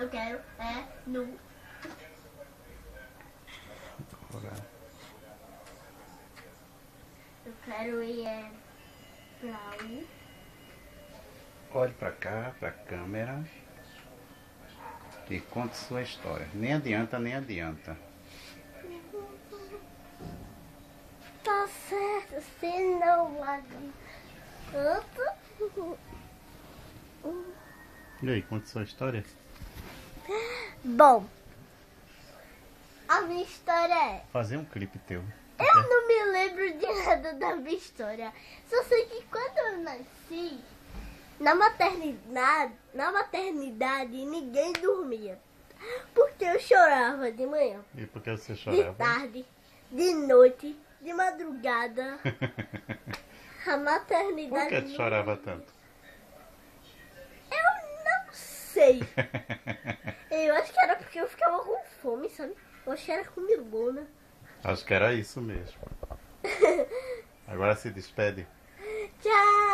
Eu quero no... Eu quero ir pra ali. Olhe pra cá, pra câmera. E conte sua história. Nem adianta, nem adianta. Tá certo, se não adianta. E aí, conte sua história. Bom, a minha história é... Fazer um clipe teu. Eu não me lembro de nada da minha história. Só sei que quando eu nasci, na maternidade ninguém dormia. Porque eu chorava de manhã, E por que você de chorava? tarde, de noite, de madrugada. A maternidade... Por que tu chorava tanto? Eu não sei. Eu acho que era porque eu ficava com fome, sabe? Eu acho que era comilona. Acho que era isso mesmo. Agora se despede. Tchau!